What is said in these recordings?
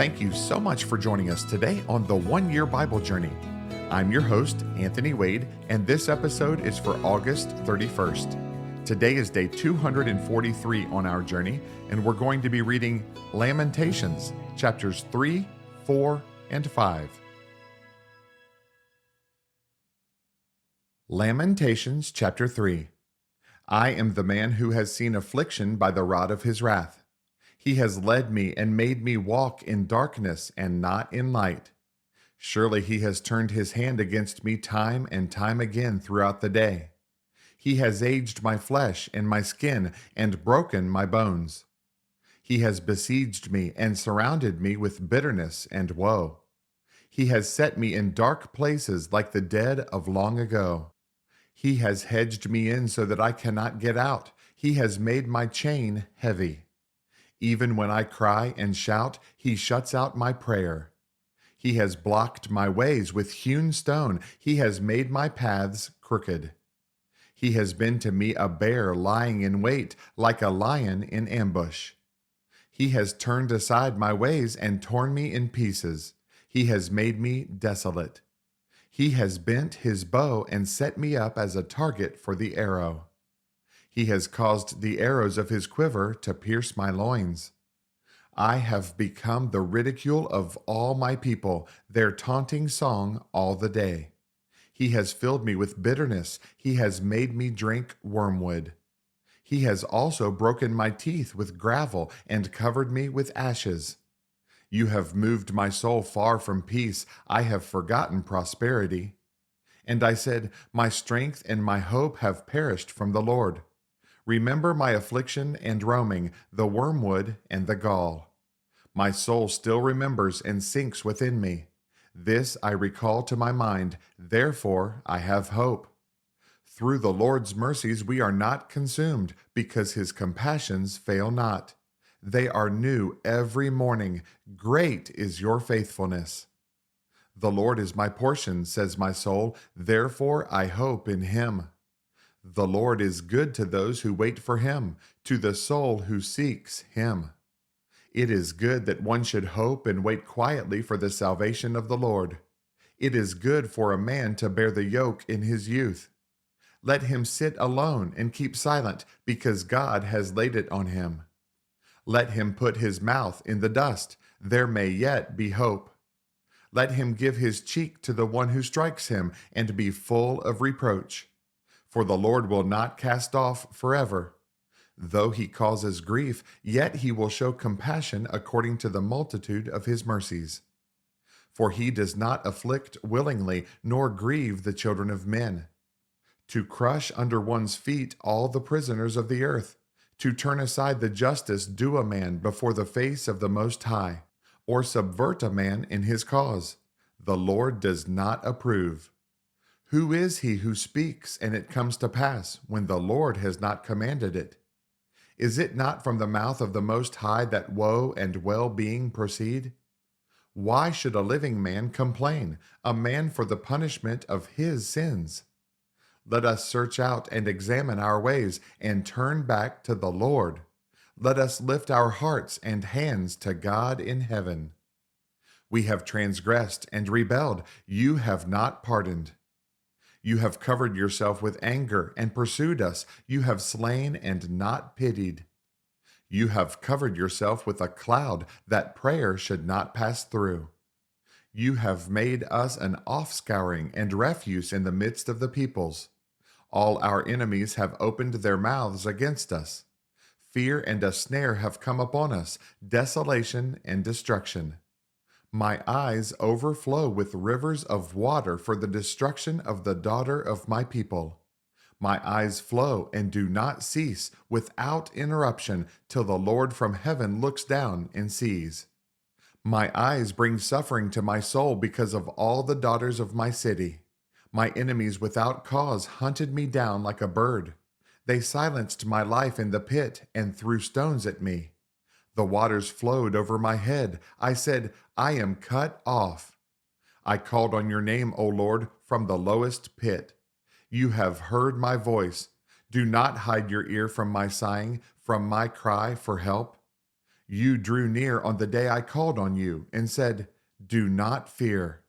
Thank you so much for joining us today on the One Year Bible Journey. I'm your host, Anthony Wade, and this episode is for August 31st. Today is day 243 on our journey, and we're going to be reading Lamentations, chapters 3, 4, and 5. Lamentations, chapter 3. I am the man who has seen affliction by the rod of his wrath. He has led me and made me walk in darkness and not in light. Surely he has turned his hand against me time and time again throughout the day. He has aged my flesh and my skin and broken my bones. He has besieged me and surrounded me with bitterness and woe. He has set me in dark places like the dead of long ago. He has hedged me in so that I cannot get out. He has made my chain heavy. Even when I cry and shout, he shuts out my prayer. He has blocked my ways with hewn stone. He has made my paths crooked. He has been to me a bear lying in wait, like a lion in ambush. He has turned aside my ways and torn me in pieces. He has made me desolate. He has bent his bow and set me up as a target for the arrow. He has caused the arrows of his quiver to pierce my loins. I have become the ridicule of all my people, their taunting song all the day. He has filled me with bitterness. He has made me drink wormwood. He has also broken my teeth with gravel and covered me with ashes. You have moved my soul far from peace. I have forgotten prosperity. And I said, my strength and my hope have perished from the Lord. Remember my affliction and roaming, the wormwood and the gall. My soul still remembers and sinks within me. This I recall to my mind, therefore I have hope. Through the Lord's mercies we are not consumed, because his compassions fail not. They are new every morning. Great is your faithfulness. The Lord is my portion, says my soul, therefore I hope in him. The Lord is good to those who wait for him, to the soul who seeks him. It is good that one should hope and wait quietly for the salvation of the Lord. It is good for a man to bear the yoke in his youth. Let him sit alone and keep silent, because God has laid it on him. Let him put his mouth in the dust, there may yet be hope. Let him give his cheek to the one who strikes him, and be full of reproach. For the Lord will not cast off forever. Though he causes grief, yet he will show compassion according to the multitude of his mercies. For he does not afflict willingly, nor grieve the children of men. To crush under one's feet all the prisoners of the earth, to turn aside the justice due a man before the face of the Most High, or subvert a man in his cause, the Lord does not approve. Who is he who speaks and it comes to pass when the Lord has not commanded it? Is it not from the mouth of the Most High that woe and well-being proceed? Why should a living man complain, a man for the punishment of his sins? Let us search out and examine our ways and turn back to the Lord. Let us lift our hearts and hands to God in heaven. We have transgressed and rebelled. You have not pardoned. You have covered yourself with anger and pursued us. You have slain and not pitied. You have covered yourself with a cloud that prayer should not pass through. You have made us an offscouring and refuse in the midst of the peoples. All our enemies have opened their mouths against us. Fear and a snare have come upon us, desolation and destruction. My eyes overflow with rivers of water for the destruction of the daughter of my people. My eyes flow and do not cease without interruption till the Lord from heaven looks down and sees. My eyes bring suffering to my soul because of all the daughters of my city. My enemies without cause hunted me down like a bird. They silenced my life in the pit and threw stones at me. The waters flowed over my head. I said, I am cut off. I called on your name, O Lord, from the lowest pit. You have heard my voice. Do not hide your ear from my sighing, from my cry for help. You drew near on the day I called on you and said, "Do not fear."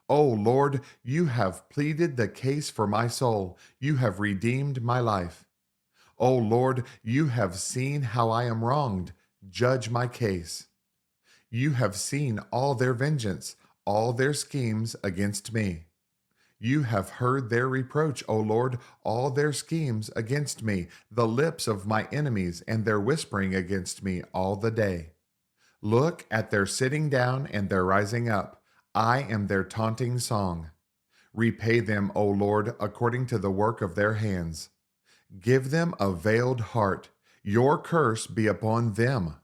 O Lord, you have pleaded the case for my soul. You have redeemed my life. O Lord, you have seen how I am wronged. Judge my case. You have seen all their vengeance, all their schemes against me. You have heard their reproach, O Lord, all their schemes against me, the lips of my enemies and their whispering against me all the day. Look at their sitting down and their rising up. I am their taunting song. Repay them, O Lord, according to the work of their hands. Give them a veiled heart. Your curse be upon them.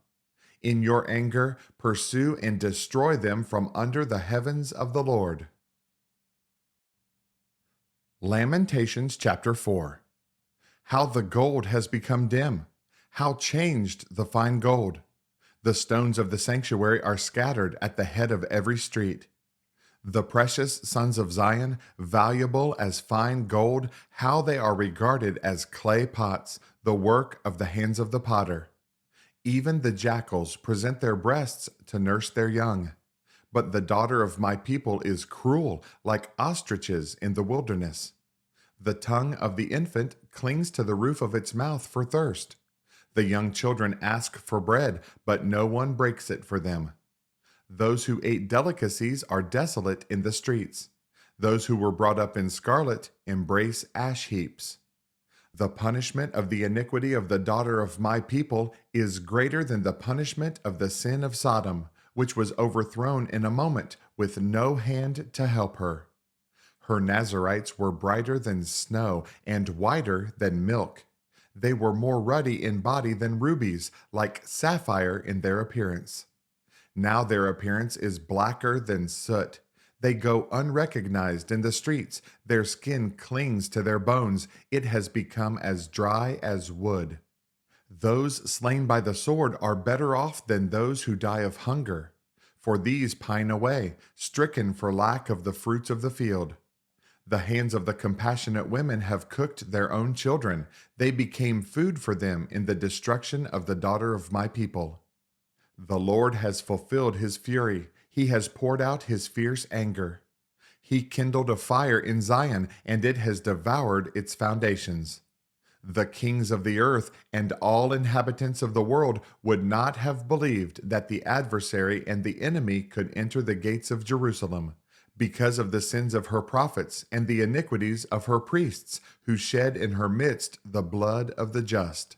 In your anger, pursue and destroy them from under the heavens of the Lord. Lamentations chapter 4. How the gold has become dim, how changed the fine gold. The stones of the sanctuary are scattered at the head of every street. The precious sons of Zion, valuable as fine gold, how they are regarded as clay pots, the work of the hands of the potter. Even the jackals present their breasts to nurse their young. But the daughter of my people is cruel, like ostriches in the wilderness. The tongue of the infant clings to the roof of its mouth for thirst. The young children ask for bread, but no one breaks it for them. Those who ate delicacies are desolate in the streets. Those who were brought up in scarlet embrace ash heaps. The punishment of the iniquity of the daughter of my people is greater than the punishment of the sin of Sodom, which was overthrown in a moment with no hand to help her. Her Nazarites were brighter than snow and whiter than milk. They were more ruddy in body than rubies, like sapphire in their appearance. Now their appearance is blacker than soot. They go unrecognized in the streets. Their skin clings to their bones. It has become as dry as wood. Those slain by the sword are better off than those who die of hunger, for these pine away, stricken for lack of the fruits of the field. The hands of the compassionate women have cooked their own children. They became food for them in the destruction of the daughter of my people. The Lord has fulfilled his fury. He has poured out his fierce anger. He kindled a fire in Zion, and it has devoured its foundations. The kings of the earth and all inhabitants of the world would not have believed that the adversary and the enemy could enter the gates of Jerusalem, because of the sins of her prophets and the iniquities of her priests, who shed in her midst the blood of the just.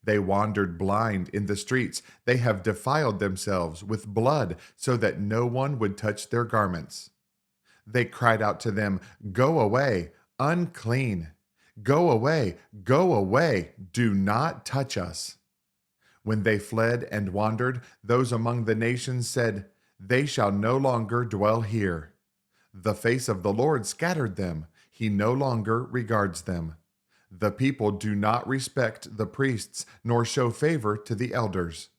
They wandered blind in the streets. They have defiled themselves with blood, so that no one would touch their garments. They cried out to them, "Go away, unclean! Go away, go away! Do not touch us!" When they fled and wandered, those among the nations said, "They shall no longer dwell here." The face of the Lord scattered them. He no longer regards them. The people do not respect the priests, nor show favor to the elders.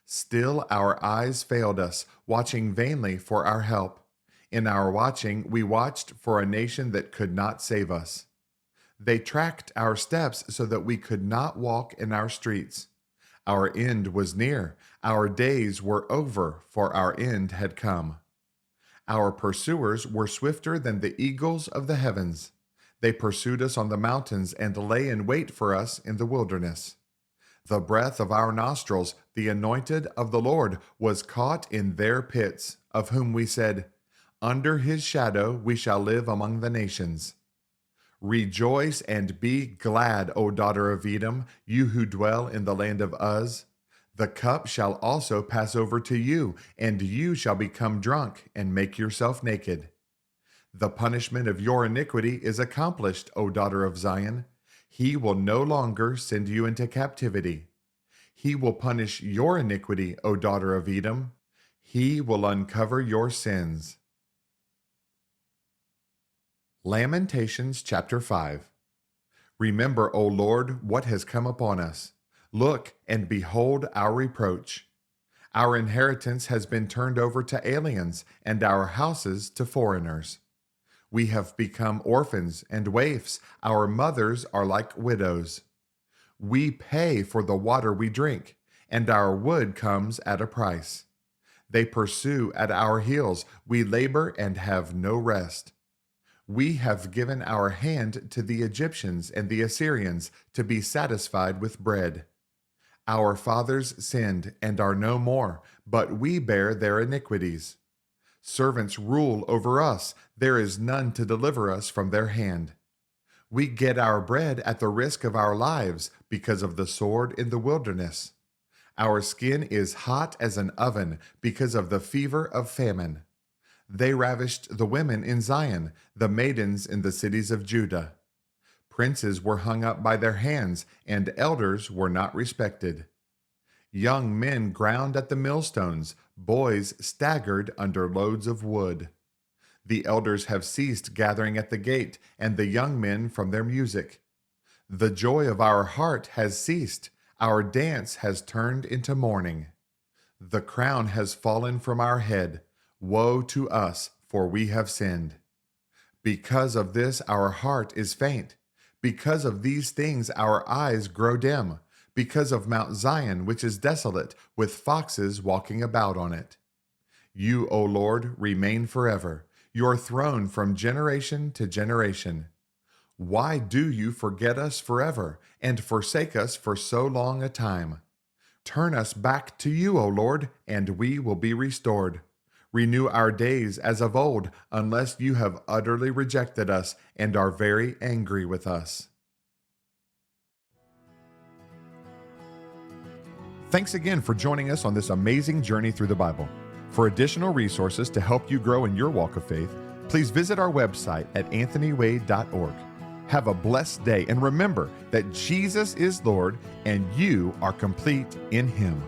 Still our eyes failed us, watching vainly for our help. In our watching, we watched for a nation that could not save us. They tracked our steps so that we could not walk in our streets. Our end was near. Our days were over, for our end had come. Our pursuers were swifter than the eagles of the heavens. They pursued us on the mountains and lay in wait for us in the wilderness. The breath of our nostrils, the anointed of the Lord, was caught in their pits, of whom we said, "Under his shadow we shall live among the nations." Rejoice and be glad, O daughter of Edom, you who dwell in the land of Uz. The cup shall also pass over to you, and you shall become drunk and make yourself naked. The punishment of your iniquity is accomplished, O daughter of Zion. He will no longer send you into captivity. He will punish your iniquity, O daughter of Edom. He will uncover your sins. Lamentations chapter 5. Remember, O Lord, what has come upon us. Look and behold our reproach. Our inheritance has been turned over to aliens, and our houses to foreigners. We have become orphans and waifs. Our mothers are like widows. We pay for the water we drink, and our wood comes at a price. They pursue at our heels. We labor and have no rest. We have given our hand to the Egyptians and the Assyrians to be satisfied with bread. Our fathers sinned and are no more, but we bear their iniquities. Servants rule over us. There is none to deliver us from their hand. We get our bread at the risk of our lives because of the sword in the wilderness. Our skin is hot as an oven because of the fever of famine. They ravished the women in Zion, the maidens in the cities of Judah. Princes were hung up by their hands, and elders were not respected. Young men ground at the millstones, boys staggered under loads of wood. The elders have ceased gathering at the gate, and the young men from their music. The joy of our heart has ceased. Our dance has turned into mourning. The crown has fallen from our head. Woe to us, for we have sinned. Because of this, our heart is faint. Because of these things, our eyes grow dim. Because of Mount Zion, which is desolate, with foxes walking about on it. You, O Lord, remain forever, your throne from generation to generation. Why do you forget us forever and forsake us for so long a time? Turn us back to you, O Lord, and we will be restored. Renew our days as of old, unless you have utterly rejected us and are very angry with us. Thanks again for joining us on this amazing journey through the Bible. For additional resources to help you grow in your walk of faith, please visit our website at anthonywade.org. Have a blessed day, and remember that Jesus is Lord and you are complete in Him.